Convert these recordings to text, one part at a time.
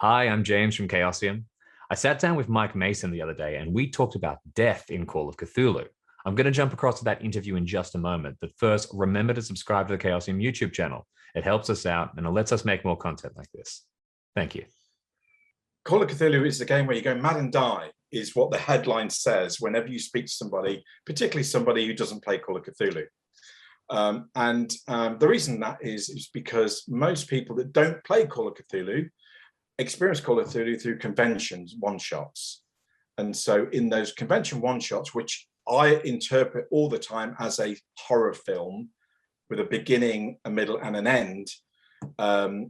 Hi, I'm James from Chaosium. I sat down with Mike Mason the other day and we talked about death in Call of Cthulhu. I'm going to jump across to that interview in just a moment, but first, remember to subscribe to the Chaosium YouTube channel. It helps us out and it lets us make more content like this. Thank you. Call of Cthulhu is the game where you go mad and die, is what the headline says whenever you speak to somebody, particularly somebody who doesn't play Call of Cthulhu. The reason that is because most people that don't play Call of Cthulhu experience Call of Cthulhu through conventions, one-shots. And so in those convention one-shots, which I interpret all the time as a horror film with a beginning, a middle, and an end,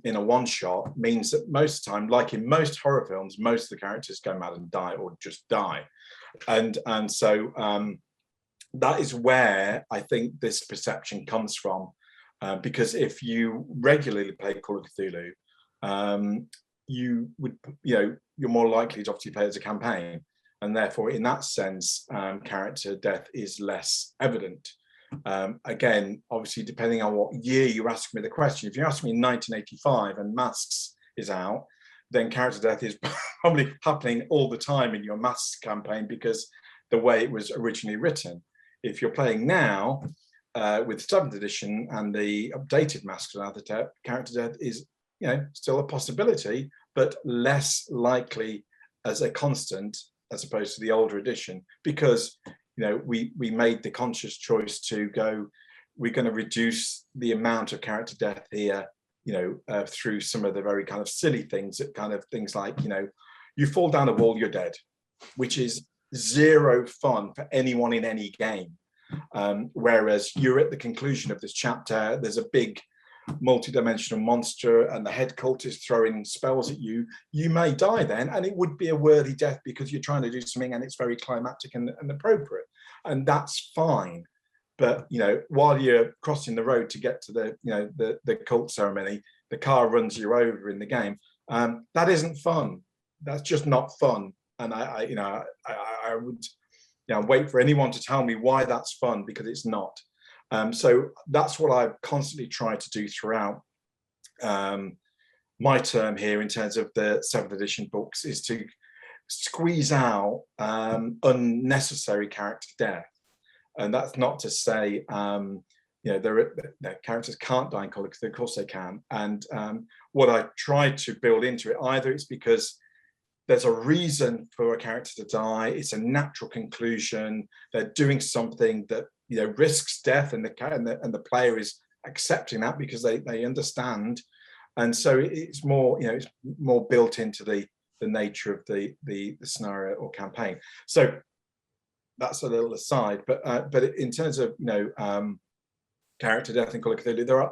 in a one-shot, means that most of the time, like in most horror films, most of the characters go mad and die or just die. And so that is where I think this perception comes from, because if you regularly play Call of Cthulhu, you're more likely to obviously play as a campaign, and therefore in that sense character death is less evident. Again, obviously depending on what year you ask me the question. If you ask me in 1985 and Masks is out, then character death is probably happening all the time in your Masks campaign because the way it was originally written. If you're playing now with 7th edition and the updated Masks and Other character death is still a possibility, but less likely as a constant as opposed to the older edition, because we made the conscious choice to go, we're going to reduce the amount of character death here, through some of the very kind of silly things, things like, you fall down a wall, you're dead, which is zero fun for anyone in any game. Whereas you're at the conclusion of this chapter, there's a big multi-dimensional monster and the head cult is throwing spells at you, you may die then, and it would be a worthy death because you're trying to do something and it's very climactic and appropriate, and that's fine. But while you're crossing the road to get to the cult ceremony, the car runs you over in the game. That isn't fun. That's just not fun. And I would wait for anyone to tell me why that's fun, because it's not. So that's what I've constantly tried to do throughout my term here in terms of the 7th edition books, is to squeeze out unnecessary character death. And that's not to say the characters can't die in Call of Cthulhu. Of course they can. And what I try to build into it, either it's because there's a reason for a character to die, it's a natural conclusion, they're doing something that risks death, and the player is accepting that because they understand, and so it's more it's more built into the nature of the scenario or campaign. So that's a little aside, but in terms of character death in Call of Cthulhu,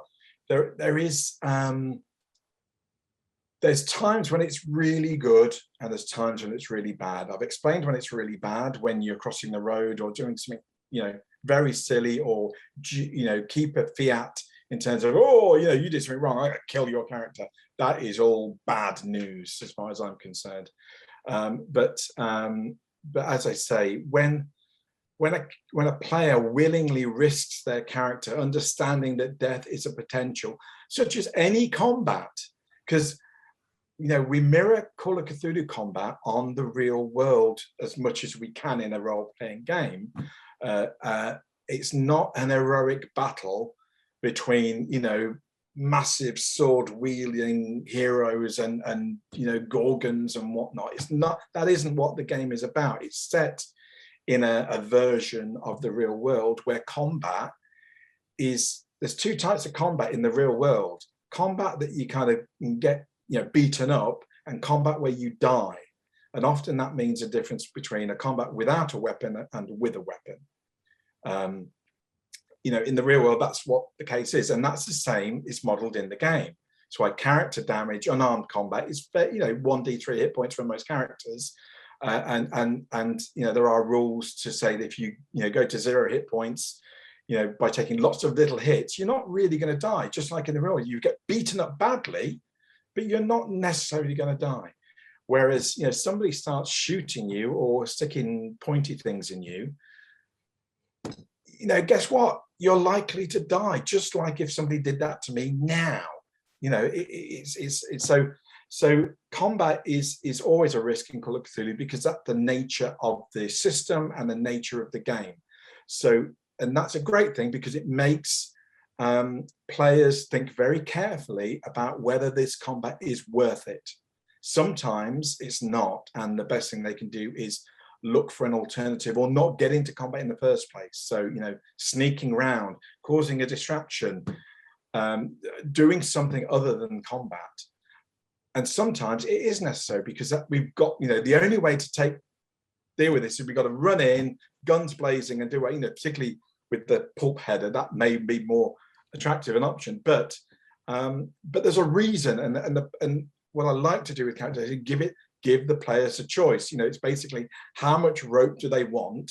there's times when it's really good and there's times when it's really bad. I've explained when it's really bad, when you're crossing the road or doing something very silly, or keep a fiat in terms of, you did something wrong, I gotta kill your character. That is all bad news as far as I'm concerned. But as I say, when a player willingly risks their character, understanding that death is a potential, such as any combat, because we mirror Call of Cthulhu combat on the real world as much as we can in a role-playing game. It's not an heroic battle between massive sword-wielding heroes and gorgons and whatnot. It's not. That isn't what the game is about. It's set in a version of the real world where combat is. There's two types of combat in the real world: combat that you kind of get beaten up, and combat where you die. And often that means a difference between a combat without a weapon and with a weapon. In the real world, that's what the case is, and that's the same is modeled in the game. So why character damage, unarmed combat is 1d3 hit points for most characters, and there are rules to say that if you go to 0 hit points, by taking lots of little hits, you're not really going to die. Just like in the real world, you get beaten up badly, but you're not necessarily going to die. Whereas, somebody starts shooting you or sticking pointy things in you, guess what? You're likely to die, just like if somebody did that to me now. It's so So combat is always a risk in Call of Cthulhu because that's the nature of the system and the nature of the game. So, and that's a great thing because it makes players think very carefully about whether this combat is worth it. Sometimes it's not, and the best thing they can do is look for an alternative or not get into combat in the first place. So, you know, sneaking around, causing a distraction, doing something other than combat. And sometimes it is necessary because we've got, you know, the only way to deal with this is we've got to run in, guns blazing, and do it, you know, particularly with the pulp header, that may be more attractive an option. But there's a reason, and what I like to do with characters is give the players a choice. You know, it's basically how much rope do they want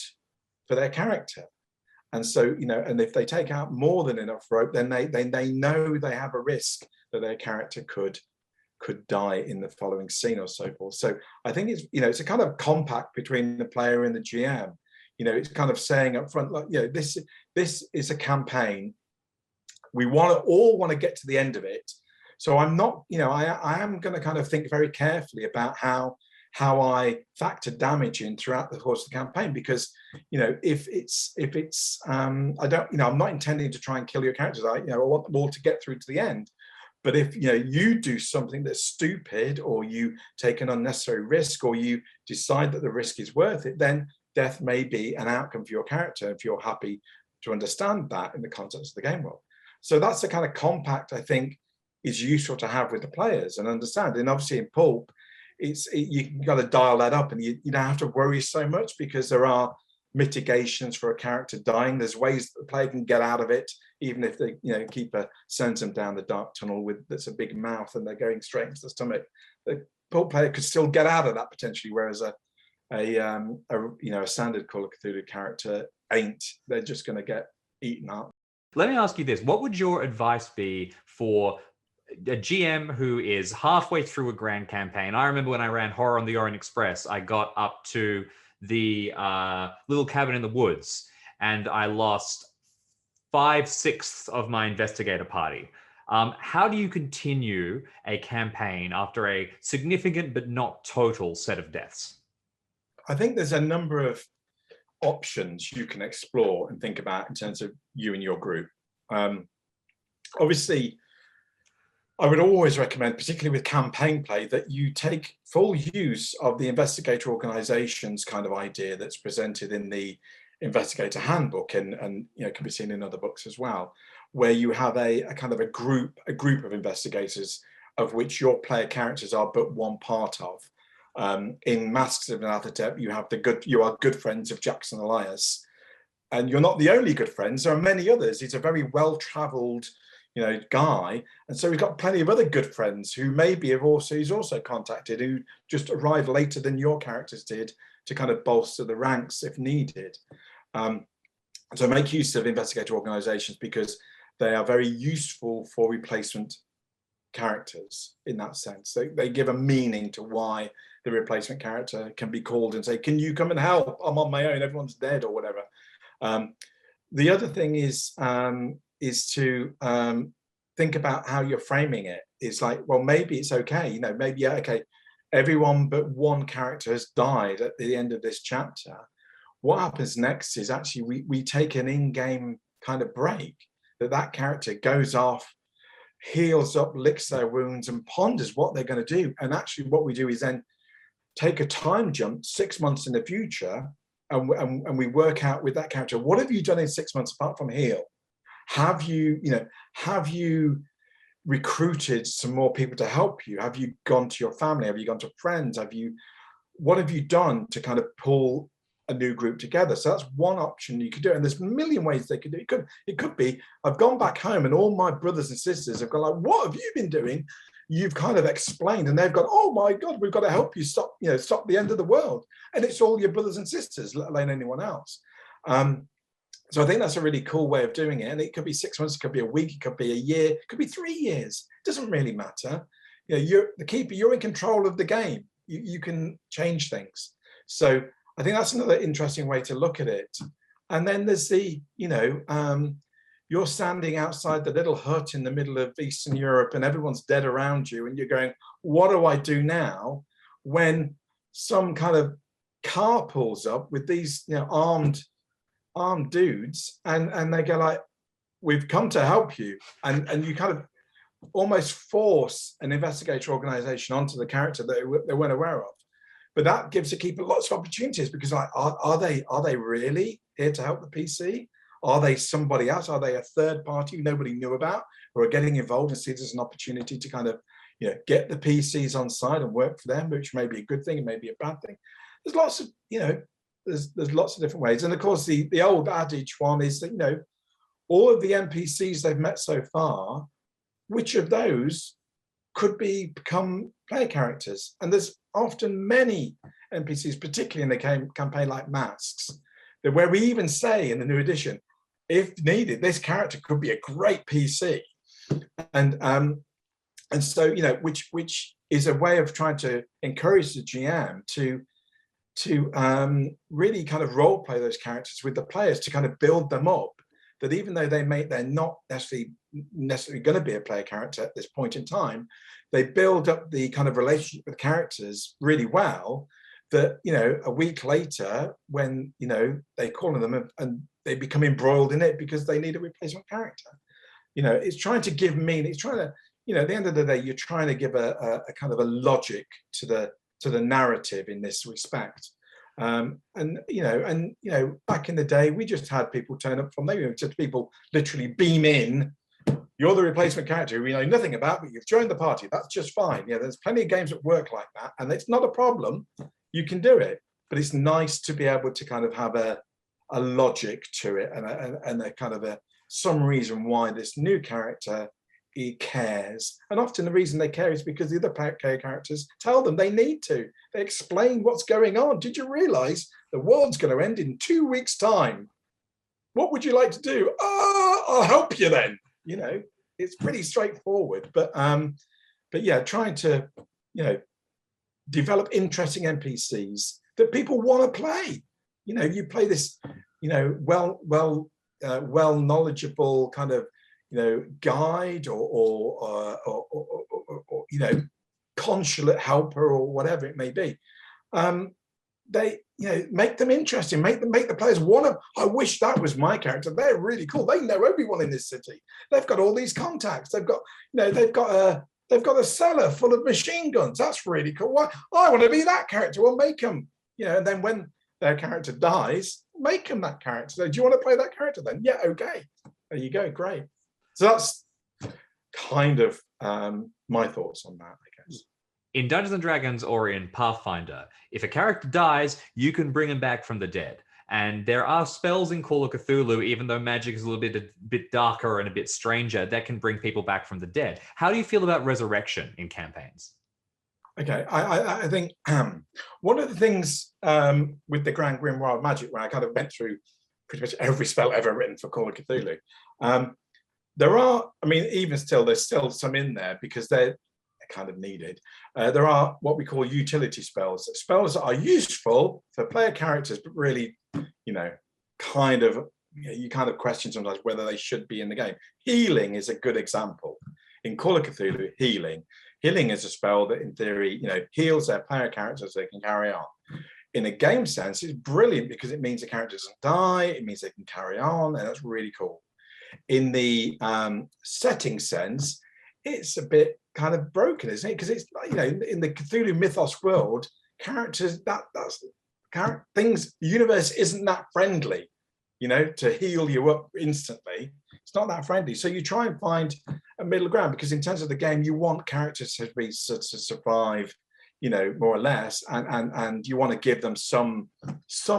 for their character. And so, you know, and if they take out more than enough rope, then they know they have a risk that their character could die in the following scene or so forth. So I think it's, you know, it's a kind of compact between the player and the GM. You know, it's kind of saying up front, like, you know, this is a campaign. We all want to get to the end of it. So I'm not, you know, I am going to kind of think very carefully about how I factor damage in throughout the course of the campaign, because, you know, if it's I don't, you know, I'm not intending to try and kill your characters. I want them all to get through to the end. But if, you know, you do something that's stupid, or you take an unnecessary risk, or you decide that the risk is worth it, then death may be an outcome for your character if you're happy to understand that in the context of the game world. So that's the kind of compact I think is useful to have with the players and understand. And obviously in Pulp, you got to dial that up, and you don't have to worry so much because there are mitigations for a character dying. There's ways that the player can get out of it, even if the, you know, keeper sends them down the dark tunnel that's a big mouth and they're going straight into the stomach. The Pulp player could still get out of that potentially, whereas a standard Call of Cthulhu character ain't. They're just going to get eaten up. Let me ask you this: what would your advice be for a GM who is halfway through a grand campaign? I remember when I ran Horror on the Orient Express, I got up to the little cabin in the woods, and I lost 5/6 of my investigator party. How do you continue a campaign after a significant but not total set of deaths? I think there's a number of options you can explore and think about in terms of you and your group. Obviously, I would always recommend, particularly with campaign play, that you take full use of the investigator organizations kind of idea that's presented in the investigator handbook, and you know, can be seen in other books as well, where you have a kind of a group of investigators of which your player characters are but one part of. In Masks of Nyarlathotep, you are good friends of Jackson Elias, and you're not the only good friends. There are many others. He's a very well-traveled, you know, guy, and so we've got plenty of other good friends who maybe he's also contacted, who just arrived later than your characters did, to kind of bolster the ranks if needed. So make use of investigator organizations because they are very useful for replacement characters in that sense. They give a meaning to why the replacement character can be called and say, can you come and help? I'm on my own, everyone's dead, or whatever. The other thing is to think about how you're framing it. It's like, well, maybe it's okay, you know, maybe, yeah, okay, everyone but one character has died at the end of this chapter. What happens next is actually we take an in-game kind of break, that character goes off, heals up, licks their wounds, and ponders what they're going to do. And actually what we do is then take a time jump 6 months in the future, and we work out with that character, what have you done in 6 months apart from heal? Have you recruited some more people to help you? Have you gone to your family? Have you gone to friends? What have you done to kind of pull a new group together? So that's one option you could do, and there's a million ways they could do it. It could be, I've gone back home and all my brothers and sisters have gone like, what have you been doing? You've kind of explained, and they've gone, oh my God, we've got to help you stop the end of the world. And it's all your brothers and sisters, let alone anyone else. So I think that's a really cool way of doing it. And it could be 6 months, it could be a week, it could be a year, it could be 3 years. It doesn't really matter. You know, you're the keeper, you're in control of the game. You can change things. So I think that's another interesting way to look at it. And then there's the, you're standing outside the little hut in the middle of Eastern Europe and everyone's dead around you, and you're going, what do I do now? When some kind of car pulls up with these, you know, armed dudes, and they go like, we've come to help you, and you kind of almost force an investigator organization onto the character that they weren't aware of. But that gives the keeper lots of opportunities, because like, are they really here to help the PC? Are they somebody else? Are they a third party who nobody knew about, who are getting involved and see this as an opportunity to kind of, you know, get the PCs on side and work for them, which may be a good thing, it may be a bad thing. There's lots of, you know, there's lots of different ways. And of course, the old adage one is that, you know, all of the NPCs they've met so far, which of those could become player characters? And there's often many NPCs, particularly in a campaign like Masks, that where we even say in the new edition, if needed, this character could be a great PC. And so, you know, which is a way of trying to encourage the GM to really kind of role play those characters with the players, to kind of build them up, that even though they're not necessarily going to be a player character at this point in time, they build up the kind of relationship with characters really well, that, you know, a week later, when, you know, they call on them and they become embroiled in it because they need a replacement character. You know, it's trying to give meaning. It's trying to, you know, at the end of the day, you're trying to give a kind of a logic to the narrative in this respect. And you know, back in the day, we just had people turn up from there, just people literally beam in. You're the replacement character we know nothing about, but you've joined the party. That's just fine. Yeah, there's plenty of games that work like that, and it's not a problem. You can do it, but it's nice to be able to kind of have a logic to it, and a kind of some reason why this new character he cares. And often the reason they care is because the other player characters tell them they need to. They explain what's going on. Did you realize the world's going to end in 2 weeks' time? What would you like to do? I'll help you then. You know, it's pretty straightforward. But yeah, trying to, you know, develop interesting NPCs that people want to play. You know, you play this, you know, well knowledgeable kind of, you know, guide or you know, consulate helper or whatever it may be. They, you know, make them interesting, make the players want to. I wish that was my character. They're really cool. They know everyone in this city. They've got all these contacts. They've got, you know, they've got a cellar full of machine guns. That's really cool. Why, I want to be that character. Well, make them, you know, and then when their character dies, make them that character. So, do you want to play that character then? Yeah, okay. There you go. Great. So that's kind of my thoughts on that, I guess. In Dungeons and Dragons or in Pathfinder, if a character dies, you can bring him back from the dead. And there are spells in Call of Cthulhu, even though magic is a bit darker and a bit stranger, that can bring people back from the dead. How do you feel about resurrection in campaigns? Okay, I think one of the things with the Grand Grimoire of Magic, where I kind of went through pretty much every spell ever written for Call of Cthulhu, there are, I mean, even still, there's still some in there because they're kind of needed. There are what we call utility spells, spells that are useful for player characters, but really, you know, kind of, you kind of question sometimes whether they should be in the game. Healing is a good example. In Call of Cthulhu, healing is a spell that in theory, you know, heals their player characters so they can carry on. In a game sense, it's brilliant because it means the character doesn't die, it means they can carry on, and that's really cool. In the setting sense, it's a bit kind of broken, isn't it? Because it's, you know, in the Cthulhu mythos world, characters, things, the universe isn't that friendly, you know, to heal you up instantly. It's not that friendly. So you try and find a middle ground, because in terms of the game, you want characters to be to survive, you know, more or less, and you want to give them some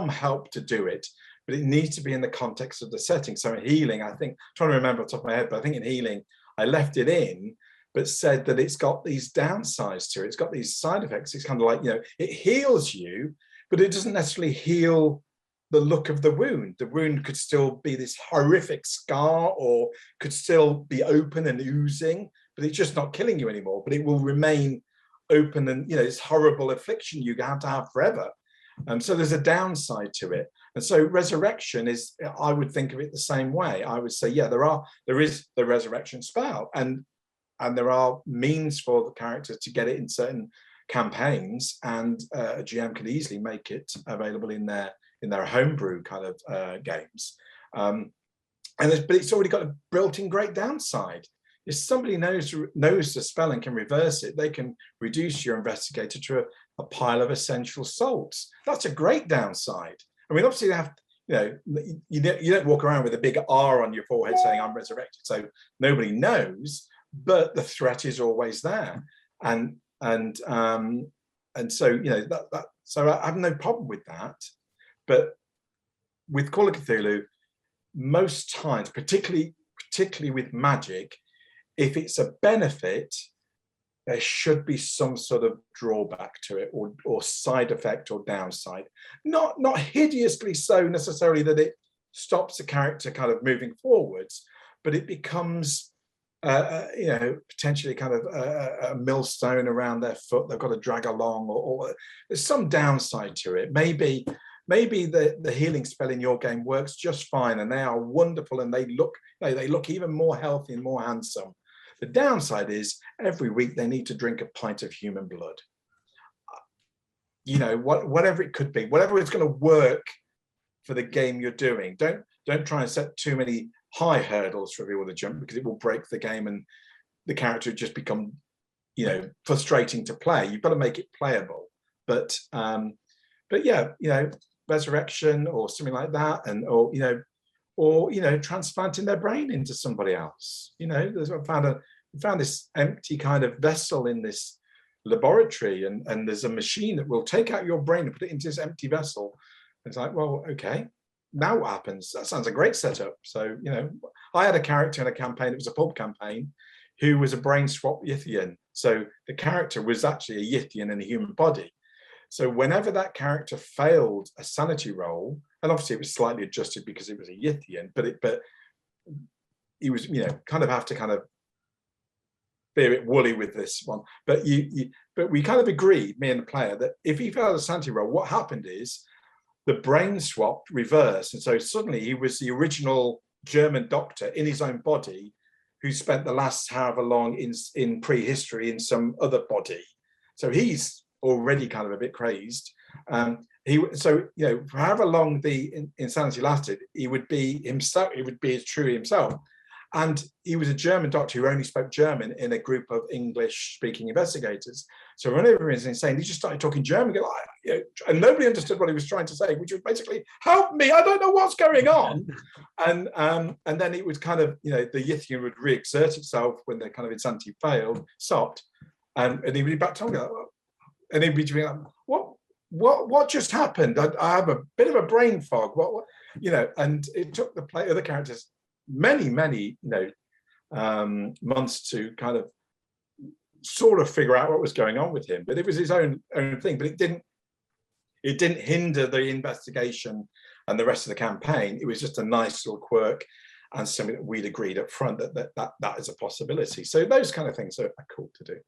help to do it. But it needs to be in the context of the setting. So in healing, I think, I'm trying to remember off the top of my head, but I think in healing, I left it in, but said that it's got these downsides to it. It's got these side effects. It's kind of like, you know, it heals you, but it doesn't necessarily heal the look of the wound. The wound could still be this horrific scar, or could still be open and oozing, but it's just not killing you anymore. But it will remain open, and, you know, this horrible affliction you have to have forever. So there's a downside to it. And so resurrection is, I would think of it the same way. I would say, yeah, there is the resurrection spell, and there are means for the character to get it in certain campaigns, and a GM can easily make it available in their homebrew kind of games. But it's already got a built-in great downside. If somebody knows the spell and can reverse it, they can reduce your investigator to a pile of essential salts. That's a great downside. I mean, obviously, they have, you don't walk around with a big R on your forehead saying I'm resurrected, so nobody knows. But the threat is always there, and so so I have no problem with that. But with Call of Cthulhu, most times, particularly with magic, if it's a benefit, there should be some sort of drawback to it, or side effect or downside. Not hideously so necessarily that it stops the character kind of moving forwards, but it becomes potentially kind of a millstone around their foot they've got to drag along, or there's some downside to it. Maybe the healing spell in your game works just fine, and they are wonderful, and they look even more healthy and more handsome. The downside is every week they need to drink a pint of human blood. Whatever it could be, whatever is going to work for the game you're doing. Don't try and set too many high hurdles for people to jump, because it will break the game and the character just become, frustrating to play. You've got to make it playable. But yeah, resurrection or something like that, and or transplanting their brain into somebody else. We found this empty kind of vessel in this laboratory, and there's a machine that will take out your brain and put it into this empty vessel. It's like, well, okay, now what happens? That sounds a great setup. So, I had a character in a campaign, it was a pulp campaign, who was a brain swap Yithian. So the character was actually a Yithian in a human body. So whenever that character failed a sanity roll, and obviously it was slightly adjusted because it was a Yithian, but he was, kind of have to kind of be a bit woolly with this one. But but we kind of agreed, me and the player, that if he failed a sanity roll, what happened is the brain swap reversed, and so suddenly he was the original German doctor in his own body, who spent the last however long in prehistory in some other body. So he's already kind of a bit crazed. For however long the insanity lasted, he would be himself. He would be his true himself. And he was a German doctor who only spoke German in a group of English-speaking investigators. So whenever he was insane, he just started talking German, and nobody understood what he was trying to say, which was basically, "Help me! I don't know what's going on." And then it was kind of, the Yithian would re-exert itself when the kind of insanity stopped, and he would be back to him, and he'd be like, "What just happened? I have a bit of a brain fog. What?" And it took the other characters many months to kind of sort of figure out what was going on with him. But it was his own thing. But it didn't hinder the investigation and the rest of the campaign. It was just a nice little quirk and something that we'd agreed up front that is a possibility. So those kind of things are cool to do.